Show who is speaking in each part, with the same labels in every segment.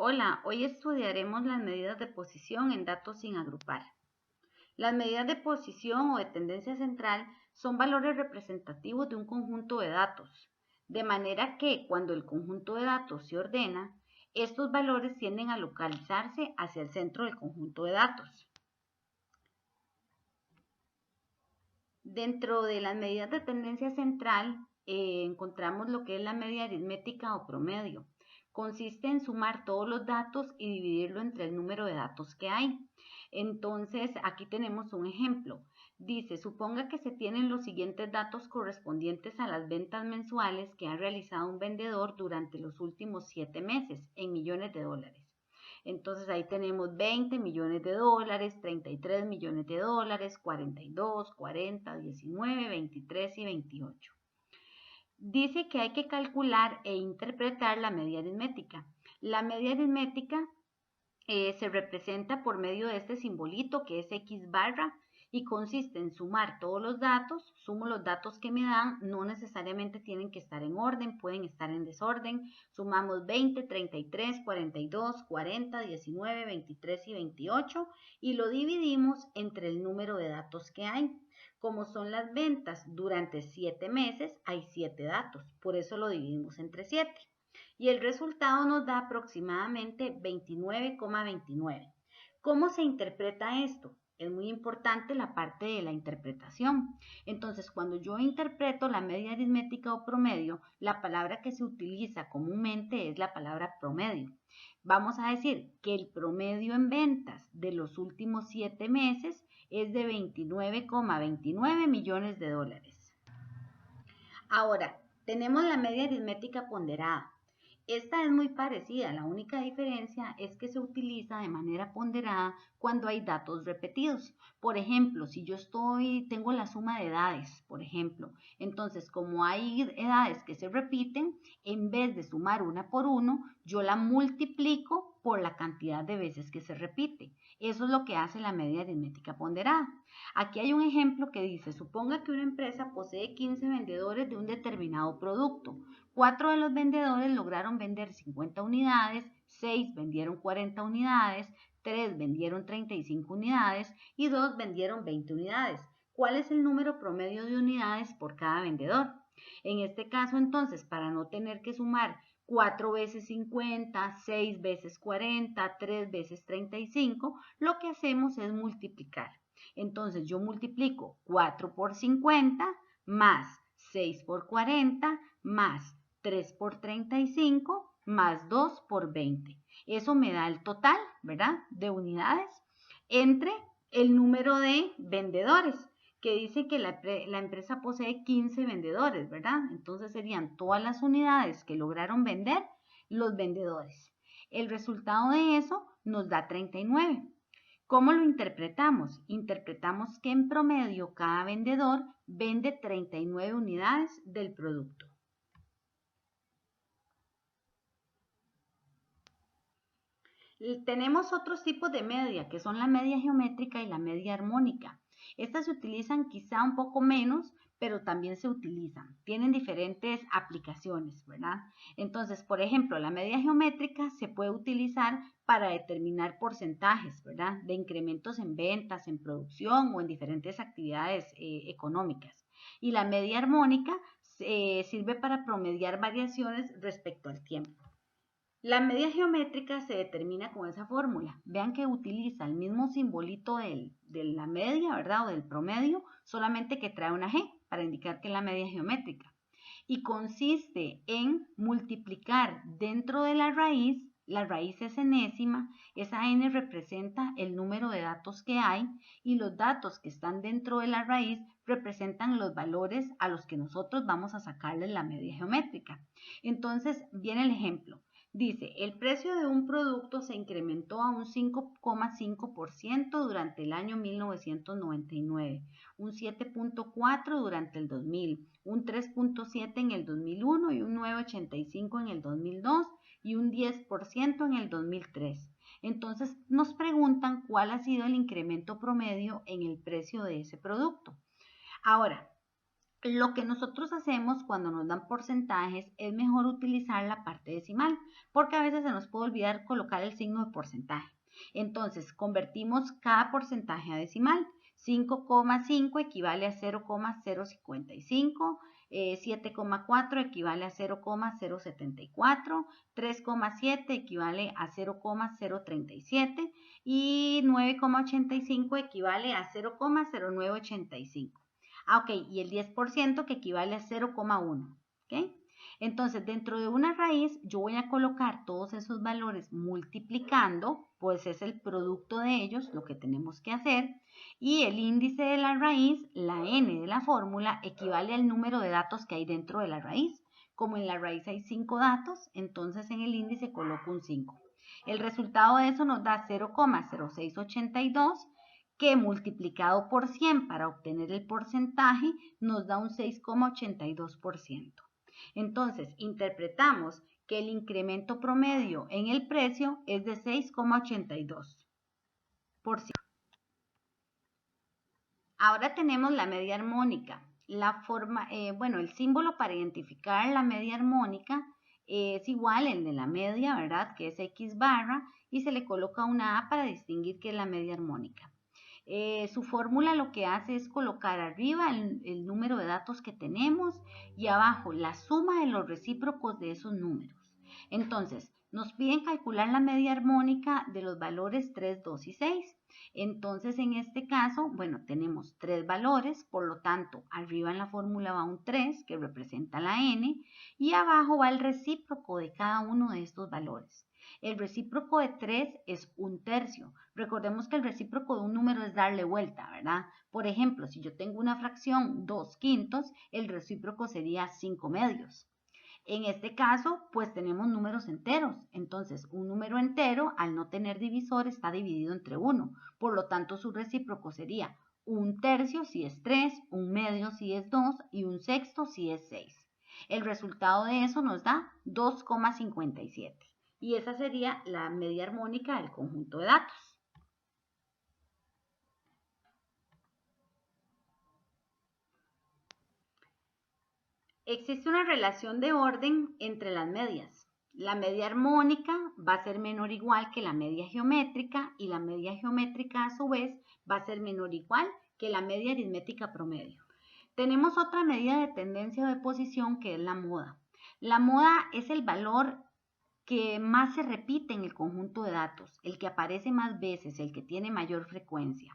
Speaker 1: Hola, hoy estudiaremos las medidas de posición en datos sin agrupar. Las medidas de posición o de tendencia central son valores representativos de un conjunto de datos, de manera que cuando el conjunto de datos se ordena, estos valores tienden a localizarse hacia el centro del conjunto de datos. Dentro de las medidas de tendencia central encontramos lo que es la media aritmética o promedio. Consiste en sumar todos los datos y dividirlo entre el número de datos que hay. Entonces, aquí tenemos un ejemplo. Dice, suponga que se tienen los siguientes datos correspondientes a las ventas mensuales que ha realizado un vendedor durante los últimos 7 meses en millones de dólares. Entonces ahí tenemos 20 millones de dólares, 33 millones de dólares, 42, 40, 19, 23 y 28. Dice que hay que calcular e interpretar la media aritmética. La media aritmética se representa por medio de este simbolito que es X barra y consiste en sumar todos los datos, sumo los datos que me dan, no necesariamente tienen que estar en orden, pueden estar en desorden, sumamos 20, 33, 42, 40, 19, 23 y 28 y lo dividimos entre el número de datos que hay. Como son las ventas durante 7 meses, hay 7 datos, por eso lo dividimos entre 7 y el resultado nos da aproximadamente 29,29. ¿Cómo se interpreta esto? Es muy importante la parte de la interpretación. Entonces, cuando yo interpreto la media aritmética o promedio, la palabra que se utiliza comúnmente es la palabra promedio. Vamos a decir que el promedio en ventas de los últimos 7 meses es de 29,29 millones de dólares. Ahora, tenemos la media aritmética ponderada. Esta es muy parecida, la única diferencia es que se utiliza de manera ponderada cuando hay datos repetidos. Por ejemplo, si yo tengo la suma de edades, por ejemplo, entonces como hay edades que se repiten, en vez de sumar una por uno, yo la multiplico por la cantidad de veces que se repite. Eso es lo que hace la media aritmética ponderada. Aquí hay un ejemplo que dice, suponga que una empresa posee 15 vendedores de un determinado producto. 4 de los vendedores lograron vender 50 unidades, 6 vendieron 40 unidades, 3 vendieron 35 unidades y 2 vendieron 20 unidades. ¿Cuál es el número promedio de unidades por cada vendedor? En este caso, entonces, para no tener que sumar 4 veces 50, 6 veces 40, 3 veces 35, lo que hacemos es multiplicar. Entonces, yo multiplico 4 por 50 más 6 por 40 más 3 por 35 más 2 por 20. Eso me da el total, ¿verdad? De unidades entre el número de vendedores, que dice que la empresa posee 15 vendedores, ¿verdad? Entonces serían todas las unidades que lograron vender los vendedores. El resultado de eso nos da 39. ¿Cómo lo interpretamos? Interpretamos que en promedio cada vendedor vende 39 unidades del producto. Tenemos otros tipos de media, que son la media geométrica y la media armónica. Estas se utilizan quizá un poco menos, pero también se utilizan. Tienen diferentes aplicaciones, ¿verdad? Entonces, por ejemplo, la media geométrica se puede utilizar para determinar porcentajes, ¿verdad? De incrementos en ventas, en producción o en diferentes actividades económicas. Y la media armónica sirve para promediar variaciones respecto al tiempo. La media geométrica se determina con esa fórmula. Vean que utiliza el mismo simbolito de la media, ¿verdad? O del promedio, solamente que trae una G para indicar que es la media geométrica. Y consiste en multiplicar dentro de la raíz es enésima, esa n representa el número de datos que hay y los datos que están dentro de la raíz representan los valores a los que nosotros vamos a sacarle la media geométrica. Entonces, viene el ejemplo. Dice, el precio de un producto se incrementó a un 5,5% durante el año 1999, un 7,4% durante el 2000, un 3,7% en el 2001 y un 9,85% en el 2002 y un 10% en el 2003. Entonces nos preguntan cuál ha sido el incremento promedio en el precio de ese producto. Ahora, Lo que nosotros hacemos cuando nos dan porcentajes es mejor utilizar la parte decimal, porque a veces se nos puede olvidar colocar el signo de porcentaje. Entonces, convertimos cada porcentaje a decimal. 5,5 equivale a 0,055, 7,4 equivale a 0,074, 3,7 equivale a 0,037 y 9,85 equivale a 0,0985. Ok, y el 10% que equivale a 0,1. ¿Ok? Entonces, dentro de una raíz, yo voy a colocar todos esos valores multiplicando, pues es el producto de ellos, lo que tenemos que hacer, y el índice de la raíz, la n de la fórmula, equivale al número de datos que hay dentro de la raíz. Como en la raíz hay 5 datos, entonces en el índice coloco un 5. El resultado de eso nos da 0,0682, que multiplicado por 100 para obtener el porcentaje nos da un 6,82%. Entonces, interpretamos que el incremento promedio en el precio es de 6,82%. Ahora tenemos la media armónica. El símbolo para identificar la media armónica es igual el de la media, ¿verdad? Que es X barra, y se le coloca una A para distinguir que es la media armónica. Su fórmula lo que hace es colocar arriba el número de datos que tenemos y abajo la suma de los recíprocos de esos números. Entonces, nos piden calcular la media armónica de los valores 3, 2 y 6. Entonces, en este caso, bueno, tenemos 3 valores, por lo tanto, arriba en la fórmula va un 3, que representa la n, y abajo va el recíproco de cada uno de estos valores. El recíproco de 3 es un tercio. Recordemos que el recíproco de un número es darle vuelta, ¿verdad? Por ejemplo, si yo tengo una fracción 2/5, el recíproco sería 5/2. En este caso, pues tenemos números enteros. Entonces, un número entero, al no tener divisor, está dividido entre 1. Por lo tanto, su recíproco sería un tercio si es 3, un medio si es 2 y un sexto si es 6. El resultado de eso nos da 2,57. Y esa sería la media armónica del conjunto de datos. Existe una relación de orden entre las medias. La media armónica va a ser menor o igual que la media geométrica y la media geométrica a su vez va a ser menor o igual que la media aritmética promedio. Tenemos otra medida de tendencia o de posición que es la moda. La moda es el valor que más se repite en el conjunto de datos, el que aparece más veces, el que tiene mayor frecuencia.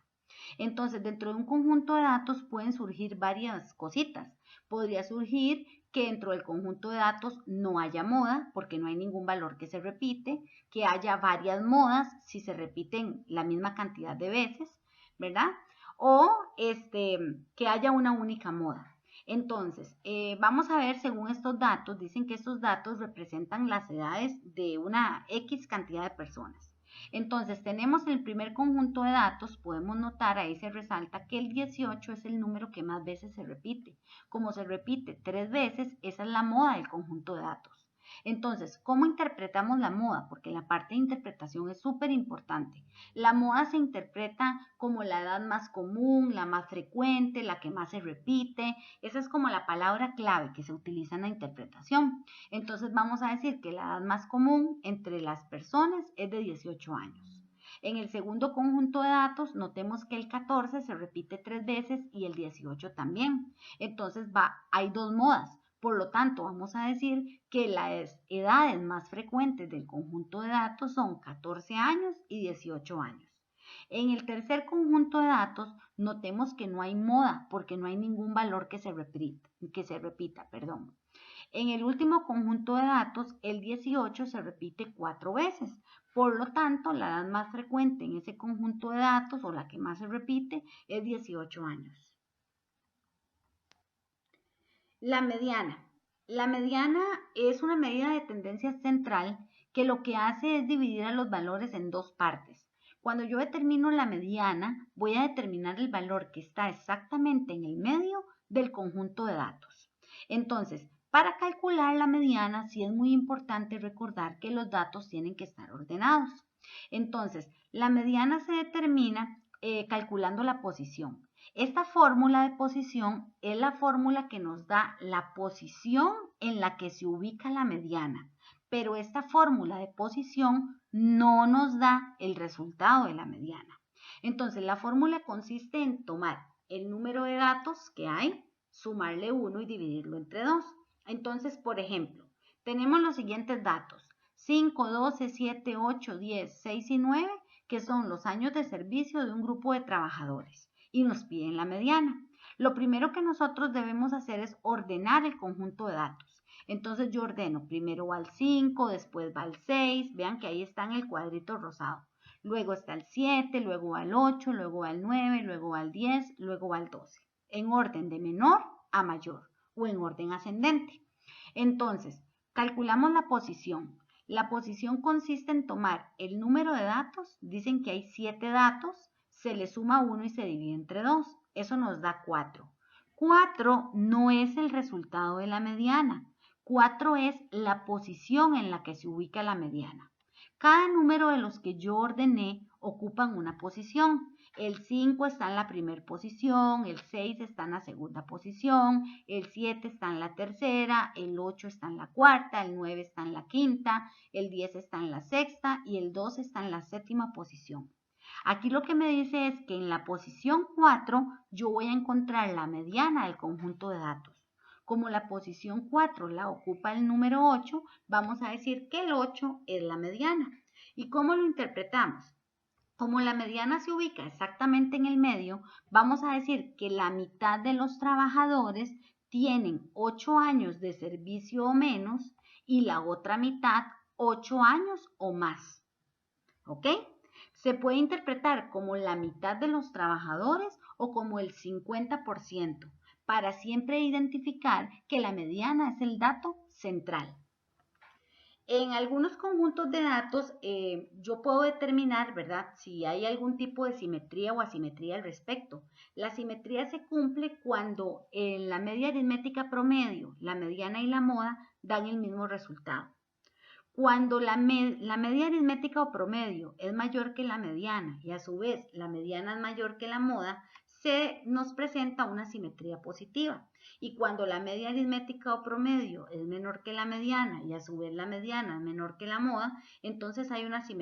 Speaker 1: Entonces, dentro de un conjunto de datos pueden surgir varias cositas. Podría surgir que dentro del conjunto de datos no haya moda, porque no hay ningún valor que se repite, que haya varias modas si se repiten la misma cantidad de veces, ¿verdad? O que haya una única moda. Entonces, vamos a ver según estos datos, dicen que estos datos representan las edades de una X cantidad de personas. Entonces, tenemos el primer conjunto de datos, podemos notar, ahí se resalta que el 18 es el número que más veces se repite. Como se repite 3 veces, esa es la moda del conjunto de datos. Entonces, ¿cómo interpretamos la moda? Porque la parte de interpretación es súper importante. La moda se interpreta como la edad más común, la más frecuente, la que más se repite. Esa es como la palabra clave que se utiliza en la interpretación. Entonces, vamos a decir que la edad más común entre las personas es de 18 años. En el segundo conjunto de datos, notemos que el 14 se repite 3 veces y el 18 también. Entonces, hay dos modas. Por lo tanto, vamos a decir que las edades más frecuentes del conjunto de datos son 14 años y 18 años. En el tercer conjunto de datos, notemos que no hay moda porque no hay ningún valor que se repita. En el último conjunto de datos, el 18 se repite 4 veces. Por lo tanto, la edad más frecuente en ese conjunto de datos o la que más se repite es 18 años. La mediana. La mediana es una medida de tendencia central que lo que hace es dividir a los valores en dos partes. Cuando yo determino la mediana, voy a determinar el valor que está exactamente en el medio del conjunto de datos. Entonces, para calcular la mediana, sí es muy importante recordar que los datos tienen que estar ordenados. Entonces, la mediana se determina calculando la posición. Esta fórmula de posición es la fórmula que nos da la posición en la que se ubica la mediana, pero esta fórmula de posición no nos da el resultado de la mediana. Entonces, la fórmula consiste en tomar el número de datos que hay, sumarle 1 y dividirlo entre 2. Entonces, por ejemplo, tenemos los siguientes datos: 5, 12, 7, 8, 10, 6 y 9, que son los años de servicio de un grupo de trabajadores, y nos piden la mediana. Lo primero que nosotros debemos hacer es ordenar el conjunto de datos. Entonces yo ordeno, primero va el 5, después va el 6, vean que ahí está en el cuadrito rosado. Luego está el 7, luego va el 8, luego va el 9, luego va el 10, luego va el 12. En orden de menor a mayor o en orden ascendente. Entonces, calculamos la posición. La posición consiste en tomar el número de datos, dicen que hay 7 datos, se le suma 1 y se divide entre 2. Eso nos da 4. 4 no es el resultado de la mediana. 4 es la posición en la que se ubica la mediana. Cada número de los que yo ordené ocupan una posición. El 5 está en la primera posición, el 6 está en la segunda posición, el 7 está en la tercera, el 8 está en la cuarta, el 9 está en la quinta, el 10 está en la sexta y el 12 está en la séptima posición. Aquí lo que me dice es que en la posición 4 yo voy a encontrar la mediana del conjunto de datos. Como la posición 4 la ocupa el número 8, vamos a decir que el 8 es la mediana. ¿Y cómo lo interpretamos? Como la mediana se ubica exactamente en el medio, vamos a decir que la mitad de los trabajadores tienen 8 años de servicio o menos y la otra mitad 8 años o más. ¿Ok? Se puede interpretar como la mitad de los trabajadores o como el 50%, para siempre identificar que la mediana es el dato central. En algunos conjuntos de datos yo puedo determinar, ¿verdad?, si hay algún tipo de simetría o asimetría al respecto. La simetría se cumple cuando en la media aritmética promedio, la mediana y la moda dan el mismo resultado. Cuando la media aritmética o promedio es mayor que la mediana y a su vez la mediana es mayor que la moda, se nos presenta una simetría positiva. Y cuando la media aritmética o promedio es menor que la mediana y a su vez la mediana es menor que la moda, entonces hay una simetría